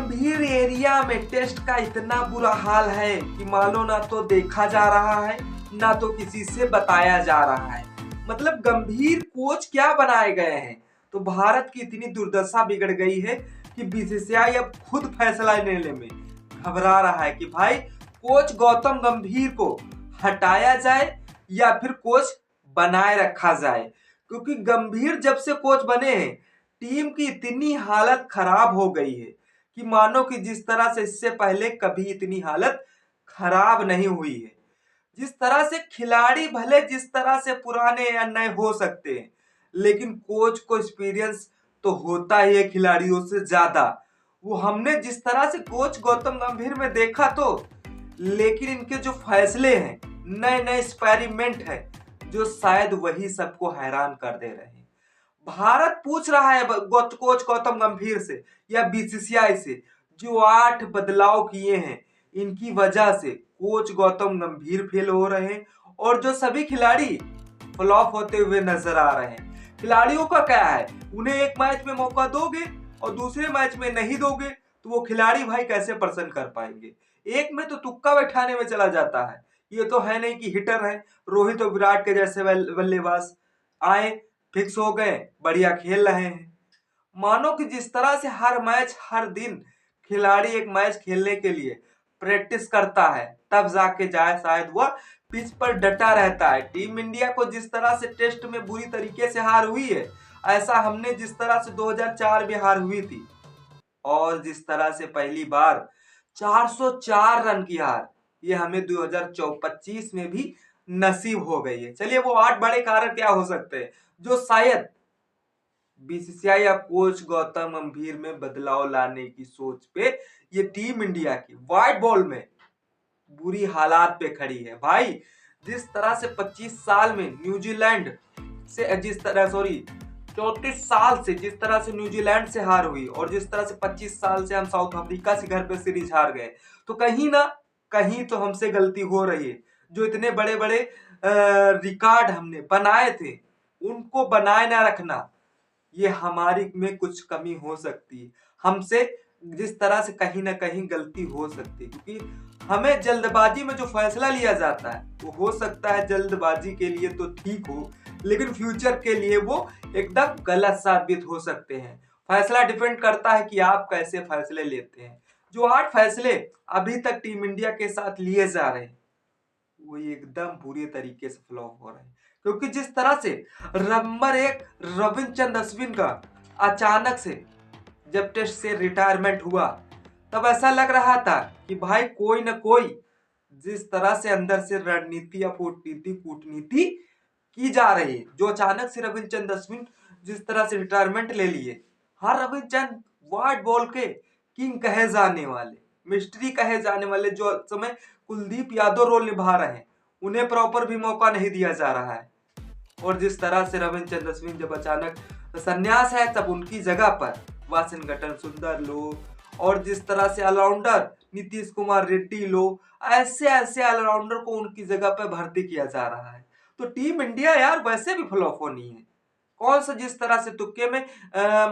गंभीर एरिया में टेस्ट का इतना बुरा हाल है कि मानो ना तो देखा जा रहा है ना तो किसी से बताया जा रहा है। मतलब गंभीर कोच क्या बनाए गए हैं। तो भारत की इतनी दुर्दशा बिगड़ गई है कि बीसीसीआई अब खुद फैसला लेने में घबरा रहा है कि भाई कोच गौतम गंभीर को हटाया जाए या फिर कोच बनाए रखा जाए। क्योंकि गंभीर जब से कोच बने हैं टीम की इतनी हालत खराब हो गई है कि मानो कि जिस तरह से इससे पहले कभी इतनी हालत खराब नहीं हुई है। जिस तरह से खिलाड़ी भले जिस तरह से पुराने या नए हो सकते हैं लेकिन कोच को एक्सपीरियंस तो होता ही है खिलाड़ियों से ज्यादा। वो हमने जिस तरह से कोच गौतम गंभीर में देखा तो, लेकिन इनके जो फैसले हैं नए नए एक्सपेरिमेंट है जो शायद वही सबको हैरान कर दे रहे हैं। भारत पूछ रहा है कोच गौतम गंभीर से या बीसीसीआई से जो 8 बदलाव किए हैं इनकी वजह से कोच गौतम गंभीर फेल हो रहे हैं और जो सभी खिलाड़ी फ्लॉप होते हुए नजर आ रहे हैं। खिलाड़ियों का क्या है, उन्हें एक मैच में मौका दोगे और दूसरे मैच में नहीं दोगे तो वो खिलाड़ी भाई कैसे प्रदर्शन कर पाएंगे। एक में तो तुक्का बैठाने में चला जाता है। ये तो है नहीं कि हिटर है रोहित और विराट के जैसे बल्लेबाज आए फिक्स हो गए बढ़िया खेल रहे हैं। मानो कि जिस तरह से हर मैच हर दिन खिलाड़ी एक मैच खेलने के लिए प्रैक्टिस करता है तब जाके जाए शायद वह पिच पर डटा रहता है। टीम इंडिया को जिस तरह से टेस्ट में बुरी तरीके से हार हुई है ऐसा हमने जिस तरह से 2004 में हार हुई थी और जिस तरह से पहली बार 404 रन की हार ये हमें 2025 में भी नसीब हो गई है। चलिए वो 8 बड़े कारण क्या हो सकते हैं जो शायद बीसीसीआई या कोच गौतम गंभीर में बदलाव लाने की सोच पे ये टीम इंडिया की व्हाइट बॉल में बुरी हालात पे खड़ी है। भाई जिस तरह से 25 साल में न्यूजीलैंड से 34 साल से जिस तरह से न्यूजीलैंड से हार हुई और जिस तरह से 25 साल से हम साउथ अफ्रीका से घर पे सीरीज हार गए तो कहीं ना कहीं तो हमसे गलती हो रही है। जो इतने बड़े बड़े रिकॉर्ड हमने बनाए थे उनको बनाए ना रखना ये हमारी में कुछ कमी हो सकती है। हमसे जिस तरह से कहीं ना कहीं गलती हो सकती है क्योंकि हमें जल्दबाजी में जो फैसला लिया जाता है वो हो सकता है जल्दबाजी के लिए तो ठीक हो लेकिन फ्यूचर के लिए वो एकदम गलत साबित हो सकते हैं। फैसला डिपेंड करता है कि आप कैसे फैसले लेते हैं। जो 8 फैसले अभी तक टीम इंडिया के साथ लिए जा रहे हैं वो एकदम बुरी तरीके से फ्लॉप हो रहे हैं। क्योंकि जिस तरह से नंबर 1 रविचंद्रन अश्विन का अचानक से जब टेस्ट से रिटायरमेंट हुआ तब ऐसा लग रहा था कि भाई कोई ना कोई जिस तरह से अंदर से रणनीति या कूटनीति की जा रही है जो अचानक से रविचंद्रन अश्विन जिस तरह से रिटायरमेंट ले लिए। हाँ रविचंद्रन व्हाइट बॉल के किंग कहे जाने वाले मिस्ट्री कहे जाने वाले जो समय कुलदीप यादव रोल निभा रहे हैं उन्हें प्रॉपर भी मौका नहीं दिया जा रहा है। और जिस तरह से रविचंद्रन अश्विन जब अचानक संन्यास है तब उनकी जगह पर वाशिंगटन सुंदर लो और जिस तरह से ऑलराउंडर नीतीश कुमार रेड्डी लो ऐसे ऐसे ऑलराउंडर को उनकी जगह पर भर्ती किया जा रहा है। तो टीम इंडिया यार वैसे भी फ्लॉप होनी है। कौन सा जिस तरह से तुक्के में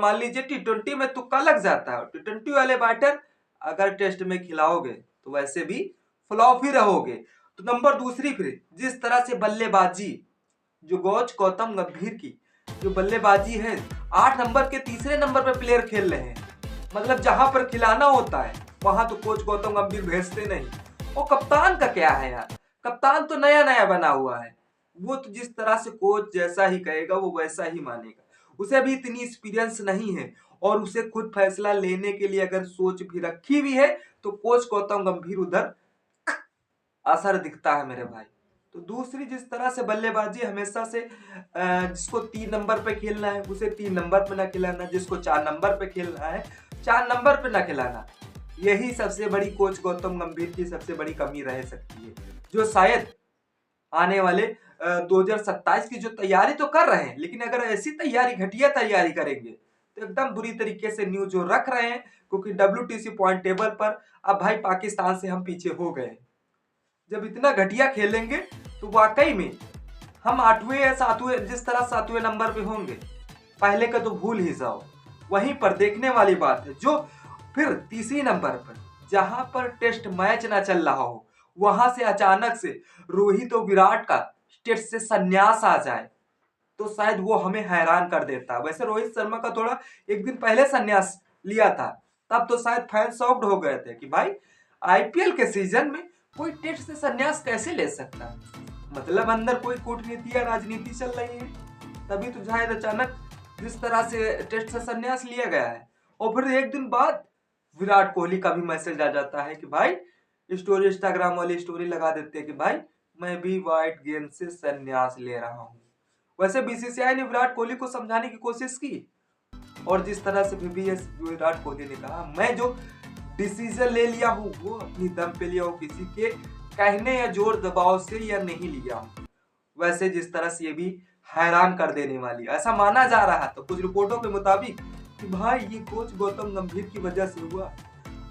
मान लीजिए T20 में तुक्का लग जाता है T20 वाले बैटर अगर टेस्ट में खिलाओगे तो वैसे भी फ्लॉप ही रहोगे। तो नंबर दूसरी फिर जिस तरह से बल्लेबाजी जो कोच गौतम गंभीर की जो बल्लेबाजी है 8 नंबर के तीसरे नंबर पे प्लेयर खेल रहे हैं। मतलब जहां पर खिलाना होता है वहां तो कोच गौतम गंभीर भेजते नहीं। और कप्तान का क्या है यार, कप्तान तो नया नया बना हुआ है वो तो जिस तरह से कोच जैसा ही कहेगा वो वैसा ही मानेगा। उसे भी इतनी एक्सपीरियंस नहीं है और उसे खुद फैसला लेने के लिए अगर सोच भी रखी भी है तो कोच गौतम गंभीर उधर असर दिखता है मेरे भाई। तो दूसरी जिस तरह से बल्लेबाजी हमेशा से जिसको 3 नंबर पे खेलना है उसे 3 नंबर पे ना खिलाना, जिसको 4 नंबर पे खेलना है 4 नंबर पे ना खिलाना, यही सबसे बड़ी कोच गौतम गंभीर की सबसे बड़ी कमी रह सकती है जो शायद आने वाले 2027 की जो तैयारी तो कर रहे हैं लेकिन अगर ऐसी तैयारी घटिया तैयारी करेंगे तो एकदम बुरी तरीके से न्यूज जो रख रहे हैं क्योंकि WTC पॉइंट टेबल पर अब भाई पाकिस्तान से हम पीछे हो गए। जब इतना घटिया खेलेंगे तो वाकई में हम 8वें या 7वें जिस तरह 7वें नंबर पे होंगे पहले का तो भूल ही जाओ। वहीं पर देखने वाली बात है जो फिर तीसरी नंबर पर जहां पर टेस्ट मैच ना चल रहा हो वहां से अचानक से रोहित और विराट का टेस्ट से संन्यास आ जाए तो शायद वो हमें हैरान कर देता। वैसे रोहित शर्मा का थोड़ा एक दिन पहले संन्यास लिया था, तब तो शायद फैन शॉक्ड हो गए थे कि भाई आईपीएल के सीजन में कोई टेस्ट से संन्यास कैसे ले सकता है, मतलब अंदर कोई कूटनीति या राजनीति चल रही है, तभी तो शायद अचानक जिस तरह से टेस्ट से संन्यास लिया गया है। और फिर एक दिन बाद विराट कोहली का भी मैसेज आ जाता है कि भाई स्टोरी, इंस्टाग्राम वाली स्टोरी लगा देते हैं कि भाई मैं भी व्हाइट गेंद से संन्यास ले रहा हूँ। वैसे बीसीसीआई ने विराट कोहली को समझाने की कोशिश की और जिस तरह से बीबीएस विराट कोहली ने कहा मैं जो डिसीजन ले लिया हूँ वो अपनी दम पे लिया हूँ, किसी के कहने या जोर दबाव से या नहीं लिया हूँ। वैसे जिस तरह से ये भी हैरान कर देने वाली ऐसा माना जा रहा था कुछ रिपोर्टों के मुताबिक कि भाई ये कोच गौतम गंभीर की वजह से हुआ।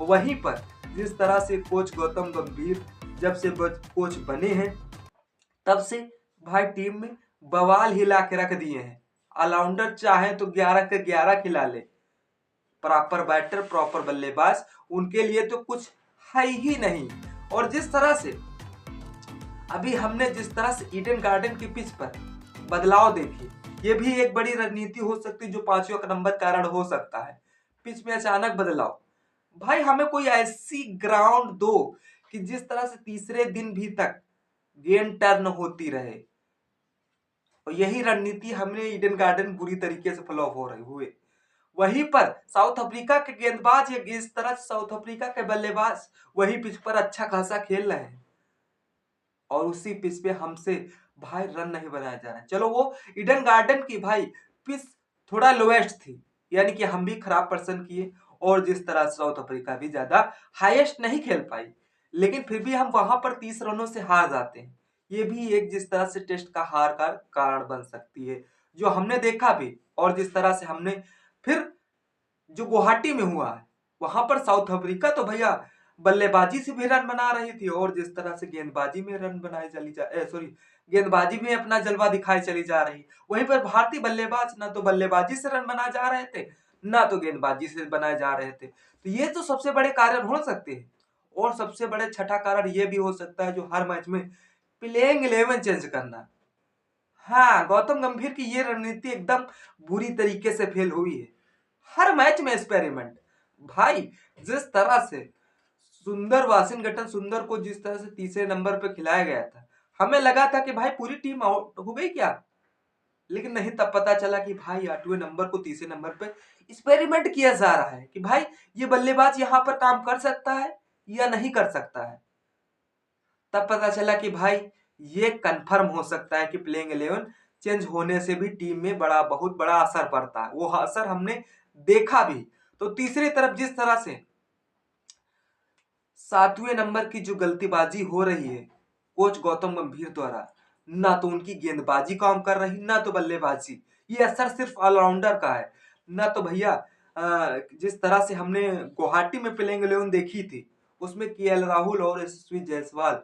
वहीं पर जिस तरह से कोच गौतम गंभीर जब से कोच बने हैं तब से भाई टीम में बवाल हिला के रख दिए हैं। ऑलराउंडर चाहे तो 11 के 11 खिला ले, प्रॉपर बैटर प्रॉपर बल्लेबाज उनके लिए तो कुछ है ही नहीं। और जिस तरह से अभी हमने जिस तरह से ईडन गार्डन की पिच पर बदलाव देखी, ये भी एक बड़ी रणनीति हो सकती है जो 5वें नंबर कारण हो सकता है। पिच में अचानक बदलाव, भाई हमें कोई ऐसी ग्राउंड दो कि जिस तरह से तीसरे दिन भी तक गेंद टर्न होती रहे, और यही रणनीति हमने ईडन गार्डन बुरी तरीके से फ्लॉप हो रहे हुए। वहीं पर साउथ अफ्रीका के गेंदबाज या इस तरह साउथ अफ्रीका के बल्लेबाज वही पिच पर अच्छा खासा खेल रहे हैं और उसी पिच पे हमसे भाई रन नहीं बनाया जा रहा है। चलो वो ईडन गार्डन की भाई पिच थोड़ा लोएस्ट थी, यानी कि हम भी खराब प्रदर्शन किए और जिस तरह साउथ अफ्रीका भी ज्यादा हाईएस्ट नहीं खेल पाई, लेकिन फिर भी हम वहां पर 30 रनों से हार जाते हैं। ये भी एक जिस तरह से टेस्ट का हार का कारण बन सकती है जो हमने देखा भी। और जिस तरह से हमने फिर जो गुवाहाटी में हुआ है वहां पर साउथ अफ्रीका तो भैया बल्लेबाजी से भी रन बना रही थी और जिस तरह से गेंदबाजी में रन बनाए चली जा सॉरी गेंदबाजी में अपना जलवा दिखाई चली जा रही। वहीं पर भारतीय बल्लेबाज ना तो बल्लेबाजी से रन बना जा रहे थे ना तो गेंदबाजी से बनाए जा रहे थे, तो ये तो सबसे बड़े कारण हो सकते हैं। और सबसे बड़े छठा कारण ये भी हो सकता है जो हर मैच में प्लेइंग 11 चेंज करना। हाँ, गौतम गंभीर की ये रणनीति एकदम बुरी तरीके से फेल हुई है। हर मैच में एक्सपेरिमेंट, भाई जिस तरह से सुंदर वाशिंगटन सुंदर को जिस तरह से तीसरे नंबर पे खिलाया गया था, हमें लगा था कि भाई पूरी टीम आउट हो गई क्या, लेकिन नहीं, तब पता चला कि भाई 8वें नंबर को तीसरे नंबर पे एक्सपेरिमेंट किया जा रहा है कि भाई ये बल्लेबाज यहाँ पर काम कर सकता है या नहीं कर सकता है। तब पता चला कि भाई ये कंफर्म हो सकता है कि प्लेइंग 11 चेंज होने से भी टीम में बहुत बड़ा असर पड़ता है। वो असर हमने देखा भी। तो तीसरी तरफ जिस तरह से 7वें नंबर की जो गलतीबाजी हो रही है कोच गौतम गंभीर द्वारा, ना तो उनकी गेंदबाजी काम कर रही ना तो बल्लेबाजी, ये असर सिर्फ ऑलराउंडर का है। ना तो भैया जिस तरह से हमने गुवाहाटी में प्लेइंग 11 देखी थी उसमें केएल राहुल और यशस्वी जायसवाल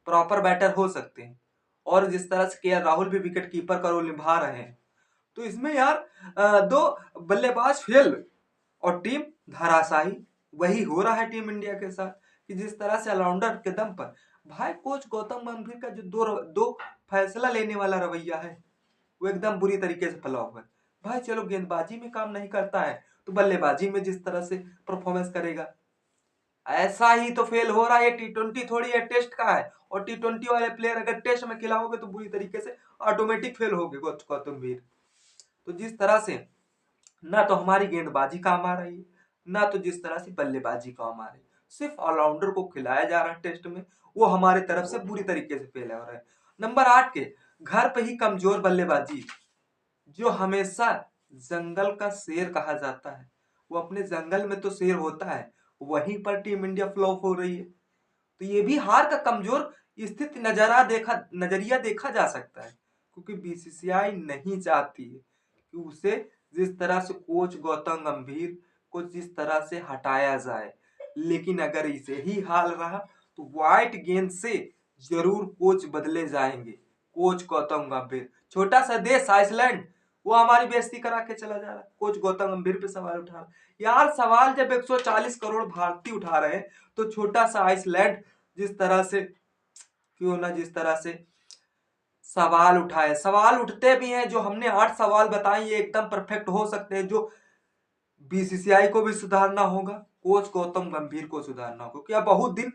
प्रॉपर बैटर हो सकते हैं और जिस तरह से केएल राहुल भी विकेट कीपर का रोल निभा रहे हैं, तो इसमें यार दो बल्लेबाज फेल और टीम धराशायी। वही हो रहा है टीम इंडिया के साथ कि जिस तरह से ऑलराउंडर के दम पर भाई कोच गौतम गंभीर का जो दो फैसला लेने वाला रवैया है वो एकदम बुरी तरीके से फ्लॉप है। भाई चलो गेंदबाजी में काम नहीं करता है तो बल्लेबाजी में जिस तरह से परफॉर्मेंस करेगा, ऐसा ही तो फेल हो रहा है। T20 थोड़ी है, टेस्ट का है और T20 वाले प्लेयर अगर टेस्ट में खिलाओगे तो बुरी तरीके से ऑटोमेटिक फेल होगे गौतम गंभीर। तो जिस तरह से ना तो हमारी गेंदबाजी काम आ रही है ना तो जिस तरह से बल्लेबाजी काम आ रही है, सिर्फ ऑलराउंडर को खिलाया जा रहा है टेस्ट में, वो हमारी तरफ से बुरी तरीके से फेल हो रहा है। नंबर 8 के घर पे ही कमजोर बल्लेबाजी, जो हमेशा जंगल का शेर कहा जाता है, वो अपने जंगल में तो शेर होता है, वहीं पर टीम इंडिया फ्लॉप हो रही है। तो ये भी हार का कमजोर स्थिति नजरिया देखा जा सकता है क्योंकि बीसीसीआई नहीं चाहती है कि उसे जिस तरह से कोच गौतम गंभीर को जिस तरह से हटाया जाए, लेकिन अगर इसे ही हाल रहा तो व्हाइट गेंद से जरूर कोच बदले जाएंगे। कोच गौतम गंभीर, छोटा सा देश आइसलैंड वो हमारी बेइज्जती करा के चला जा रहा है। कोच गौतम गंभीर पे सवाल उठा रहा है। यार सवाल जब 140 करोड़ भारतीय उठा रहे हैं तो छोटा सा आइसलैंड जिस तरह से क्यों ना जिस तरह से सवाल उठाए, सवाल उठते भी हैं। जो हमने 8 सवाल बताए ये एकदम परफेक्ट हो सकते हैं। जो बीसीसीआई को भी सुधारना होगा, कोच गौतम गंभीर को सुधारना होगा, क्योंकि अब बहुत दिन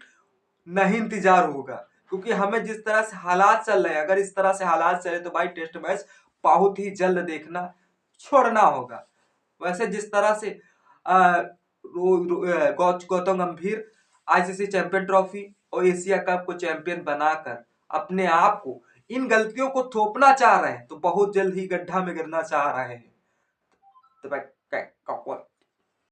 नहीं इंतजार होगा। क्योंकि हमें जिस तरह से हालात चल रहे हैं, अगर इस तरह से हालात चले तो भाई टेस्ट मैच बहुत ही जल्द देखना छोड़ना होगा। वैसे जिस तरह से गौतम गंभीर आईसीसी चैंपियन ट्रॉफी और एशिया कप को चैंपियन बनाकर अपने आप को इन गलतियों को थोपना चाह रहे हैं तो बहुत जल्द ही गड्ढा में गिरना चाह रहे हैं। तो भाई